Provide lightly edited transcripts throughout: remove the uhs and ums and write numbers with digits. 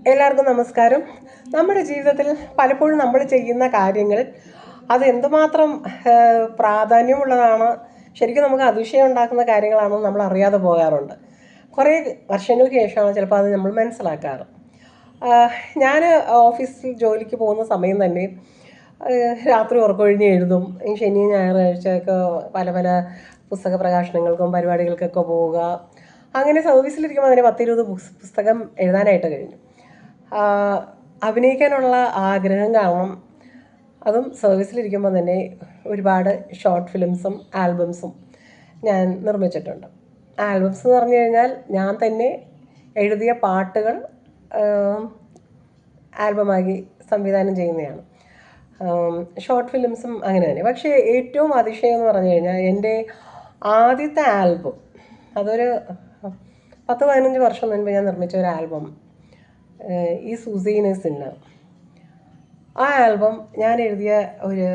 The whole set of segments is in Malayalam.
എല്ലാവർക്കും നമസ്കാരം. നമ്മുടെ ജീവിതത്തിൽ പലപ്പോഴും നമ്മൾ ചെയ്യുന്ന കാര്യങ്ങൾ അത് എന്തുമാത്രം പ്രാധാന്യമുള്ളതാണ്, ശരിക്കും നമുക്ക് അതിശയം ഉണ്ടാക്കുന്ന കാര്യങ്ങളാണെന്ന് നമ്മൾ അറിയാതെ പോകാറുണ്ട്. കുറേ വർഷങ്ങൾക്ക് ശേഷമാണ് ചിലപ്പോൾ അത് നമ്മൾ മനസ്സിലാക്കാറ്. ഞാൻ ഓഫീസിൽ ജോലിക്ക് പോകുന്ന സമയം തന്നെ രാത്രി ഉറക്കമൊഴിഞ്ഞ് എഴുതും. ഈ ശനി ഞായറാഴ്ചയൊക്കെ പല പല പുസ്തക പ്രകാശനങ്ങൾക്കും പരിപാടികൾക്കൊക്കെ പോവുക. അങ്ങനെ സർവീസിലിരിക്കുമ്പോൾ അതിന് 10-20 പുസ്തകം എഴുതാനായിട്ട് കഴിഞ്ഞു. അഭിനയിക്കാനുള്ള ആഗ്രഹം കാരണം അതും സർവീസിലിരിക്കുമ്പോൾ തന്നെ ഒരുപാട് ഷോർട്ട് ഫിലിംസും ആൽബംസും ഞാൻ നിർമ്മിച്ചിട്ടുണ്ട്. ആൽബംസ് എന്ന് പറഞ്ഞു കഴിഞ്ഞാൽ ഞാൻ തന്നെ എഴുതിയ പാട്ടുകൾ ആൽബമാക്കി സംവിധാനം ചെയ്യുന്നതാണ്. ഷോർട്ട് ഫിലിംസും അങ്ങനെ തന്നെ. പക്ഷേ ഏറ്റവും അതിശയം എന്ന് പറഞ്ഞു കഴിഞ്ഞാൽ എൻ്റെ ആദ്യത്തെ ആൽബം, അതൊരു 10-15 വർഷം മുൻപ് ഞാൻ നിർമ്മിച്ച ഒരു ആൽബം, ഈ സുസീനസിന്, ആ ആൽബം ഞാൻ എഴുതിയ ഒരു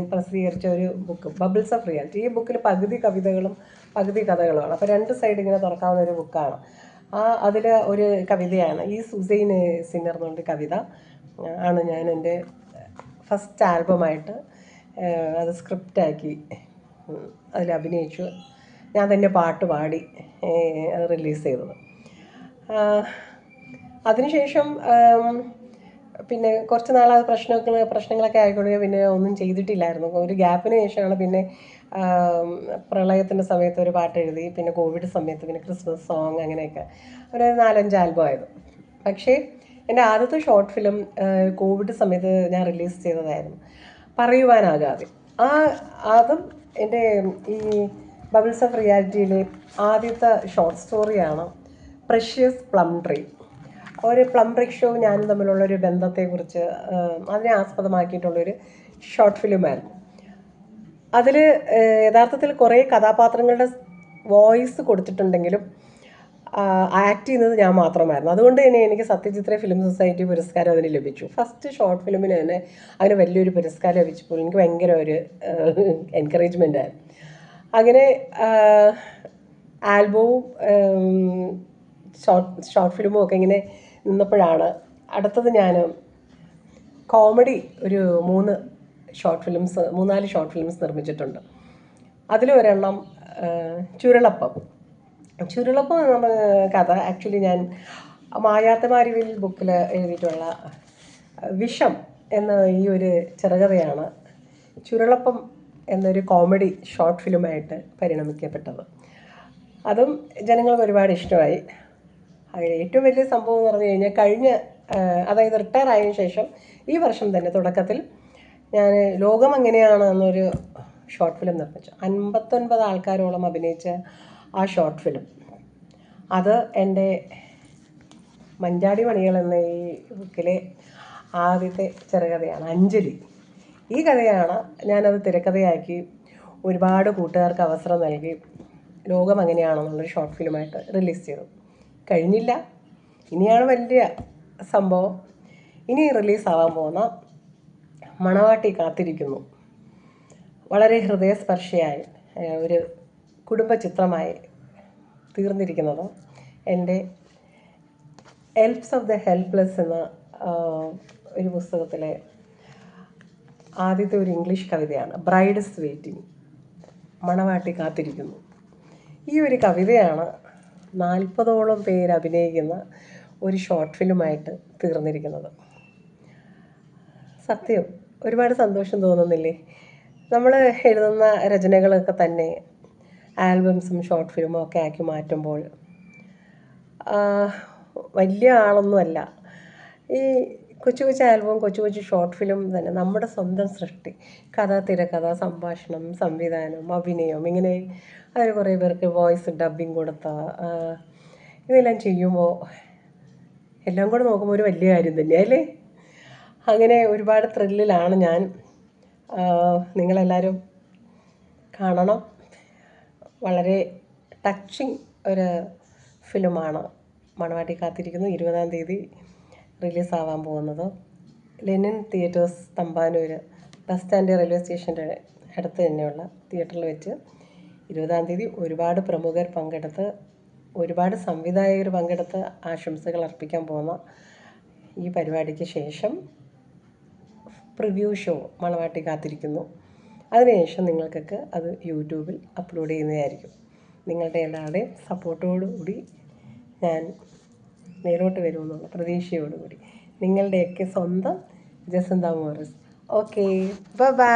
പ്രസിദ്ധീകരിച്ച ഒരു ബുക്ക് ബബിൾസ് ഓഫ് റിയാലിറ്റി. ഈ ബുക്കിൽ പകുതി കവിതകളും പകുതി കഥകളുമാണ്. അപ്പോൾ 2 സൈഡ് ഇങ്ങനെ തുറക്കാവുന്ന ഒരു ബുക്കാണ്. അതിൽ ഒരു കവിതയാണ് ഈ സുസൈൻ സിന്നർ എന്നുള്ളൊരു കവിത ആണ് ഞാൻ എൻ്റെ ഫസ്റ്റ് ആൽബമായിട്ട് അത് സ്ക്രിപ്റ്റാക്കി അതിൽ അഭിനയിച്ചു. ഞാൻ തന്നെ പാട്ട് പാടി അത് റിലീസ് ചെയ്തത്. അതിനുശേഷം പിന്നെ കുറച്ച് നാൾ അത് പ്രശ്നങ്ങളൊക്കെ ആയിക്കൊള്ളുക, പിന്നെ ഒന്നും ചെയ്തിട്ടില്ലായിരുന്നു. ഒരു ഗ്യാപ്പിന് ശേഷമാണ് പിന്നെ പ്രളയത്തിൻ്റെ സമയത്ത് ഒരു പാട്ട് എഴുതി, പിന്നെ കോവിഡ് സമയത്ത് പിന്നെ ക്രിസ്മസ് സോങ്, അങ്ങനെയൊക്കെ ഒരു 4-5 ആൽബം ആയിരുന്നു. പക്ഷേ എൻ്റെ ആദ്യത്തെ ഷോർട്ട് ഫിലിം കോവിഡ് സമയത്ത് ഞാൻ റിലീസ് ചെയ്തതായിരുന്നു, പറയുവാനാകാതെ. അതും എൻ്റെ ഈ ബബിൾസ് ഓഫ് റിയാലിറ്റിയിലെ ആദ്യത്തെ ഷോർട്ട് സ്റ്റോറിയാണ് പ്രഷ്യസ് പ്ലം ട്രീ. ഒരു പ്ലം റിക്ഷോ ഞാനും തമ്മിലുള്ളൊരു ബന്ധത്തെക്കുറിച്ച് അതിനെ ആസ്പദമാക്കിയിട്ടുള്ളൊരു ഷോർട്ട് ഫിലിമായിരുന്നു. അതിൽ യഥാർത്ഥത്തിൽ കുറേ കഥാപാത്രങ്ങളുടെ വോയിസ് കൊടുത്തിട്ടുണ്ടെങ്കിലും ആക്ട് ചെയ്യുന്നത് ഞാൻ മാത്രമായിരുന്നു. അതുകൊണ്ട് തന്നെ എനിക്ക് സത്യജിത് റേ ഫിലിം സൊസൈറ്റി പുരസ്കാരം അതിന് ലഭിച്ചു. ഫസ്റ്റ് ഷോർട്ട് ഫിലിമിന് തന്നെ അതിന് വലിയൊരു പുരസ്കാരം ലഭിച്ചപ്പോൾ എനിക്ക് ഭയങ്കര ഒരു എൻകറേജ്മെൻ്റ് ആയിരുന്നു. അങ്ങനെ ആൽബവും ഷോർട്ട് ഫിലിമും ഒക്കെ ഇങ്ങനെ നിന്നപ്പോഴാണ് അടുത്തത് ഞാൻ കോമഡി ഒരു 3-4 ഷോർട്ട് ഫിലിംസ് നിർമ്മിച്ചിട്ടുണ്ട്. അതിലൊരെണ്ണം ചുരുളപ്പം എന്ന കഥ ആക്ച്വലി ഞാൻ മായാത്ത മാരിവിൽ ബുക്കിൽ എഴുതിയിട്ടുള്ള വിഷം എന്ന ഈ ഒരു ചെറുകഥയാണ് ചുരുളപ്പം എന്നൊരു കോമഡി ഷോർട്ട് ഫിലിമായിട്ട് പരിണമിക്കപ്പെട്ടത്. അതും ജനങ്ങൾക്ക് ഒരുപാട് ഇഷ്ടമായി. ഏറ്റവും വലിയ സംഭവം എന്ന് പറഞ്ഞു കഴിഞ്ഞാൽ അതായത് റിട്ടയർ ആയതിനു ശേഷം ഈ വർഷം തന്നെ തുടക്കത്തിൽ ഞാൻ ലോകം എങ്ങനെയാണ് എന്നൊരു ഷോർട്ട് ഫിലിം നിർമ്മിച്ചു. 59 ആൾക്കാരോളം അഭിനയിച്ച ആ ഷോർട്ട് ഫിലിം, അത് എൻ്റെ മഞ്ചാടി മണികൾ എന്ന ഈ ബുക്കിലെ ആദ്യത്തെ ചെറുകഥയാണ്, അഞ്ജലി. ഈ കഥയാണ് ഞാനത് തിരക്കഥയാക്കി ഒരുപാട് കൂട്ടുകാർക്ക് അവസരം നൽകി ലോകം എങ്ങനെയാണെന്നുള്ളൊരു ഷോർട്ട് ഫിലിമായിട്ട് റിലീസ് ചെയ്തു. കഴിഞ്ഞില്ല, ഇനിയാണ് വലിയ സംഭവം. ഇനി റിലീസാവാൻ പോകുന്ന മണവാട്ടി കാത്തിരിക്കുന്നു വളരെ ഹൃദയസ്പർശിയായി ഒരു കുടുംബ ചിത്രമായി തീർന്നിരിക്കുന്നത് എൻ്റെ ഹെൽപ്സ് ഓഫ് ദ ഹെൽപ്ലെസ് എന്ന ഒരു പുസ്തകത്തിലെ ആദ്യത്തെ ഒരു ഇംഗ്ലീഷ് കവിതയാണ് ബ്രൈഡ്സ് വെയിറ്റിംഗ്, മണവാട്ടി കാത്തിരിക്കുന്നു. ഈ ഒരു കവിതയാണ് 40ഓളം പേര് അഭിനയിക്കുന്ന ഒരു ഷോർട്ട് ഫിലിമായിട്ട് തീർന്നിരിക്കുന്നത്. സത്യം ഒരുപാട് സന്തോഷം തോന്നുന്നില്ലേ? നമ്മൾ എഴുതുന്ന രചനകളൊക്കെ തന്നെ ആൽബംസും ഷോർട്ട് ഫിലിമും ഒക്കെ ആക്കി മാറ്റുമ്പോൾ വലിയ ആളൊന്നുമല്ല, ഈ കൊച്ചു കൊച്ചു ആൽബവും കൊച്ചു കൊച്ചു ഷോർട്ട് ഫിലിം തന്നെ നമ്മുടെ സ്വന്തം സൃഷ്ടി, കഥ, തിരക്കഥ, സംഭാഷണം, സംവിധാനം, അഭിനയം, ഇങ്ങനെ അതിന് കുറേ പേർക്ക് വോയിസ് ഡബ്ബിങ് കൊടുത്ത ഇതെല്ലാം ചെയ്യുമ്പോൾ എല്ലാം കൂടെ നോക്കുമ്പോൾ ഒരു വലിയ കാര്യം തന്നെയാണ് അല്ലേ? അങ്ങനെ ഒരുപാട് ത്രില്ലിലാണ് ഞാൻ. നിങ്ങളെല്ലാവരും കാണണം. വളരെ ടച്ചിങ് ഒരു ഫിലിമാണ് മണവാട്ടി കാത്തിരിക്കുന്നു. 20-ാം തീയതി റിലീസാവാൻ പോകുന്നത് Lenin theatres, Thampanoor bus stand railway സ്റ്റേഷൻ്റെ അടുത്ത് തന്നെയുള്ള തിയേറ്ററിൽ വെച്ച് 20-ാം തീയതി ഒരുപാട് പ്രമുഖർ പങ്കെടുത്ത് ഒരുപാട് സംവിധായകർ പങ്കെടുത്ത് ആശംസകൾ അർപ്പിക്കാൻ പോകുന്ന ഈ പരിപാടിക്ക് ശേഷം പ്രിവ്യൂ ഷോ മണവാട്ടി കാത്തിരിക്കുന്നു. അതിനുശേഷം നിങ്ങൾക്കൊക്കെ അത് യൂട്യൂബിൽ അപ്ലോഡ് ചെയ്യുന്നതായിരിക്കും. നിങ്ങളുടെ എല്ലാവരുടെയും സപ്പോർട്ടോടുകൂടി ഞാൻ മേലോട്ട് വരുമെന്നുള്ള പ്രതീക്ഷയോടുകൂടി നിങ്ങളുടെയൊക്കെ സ്വന്തം ജസന്ത മോറിസ്. Okay, by.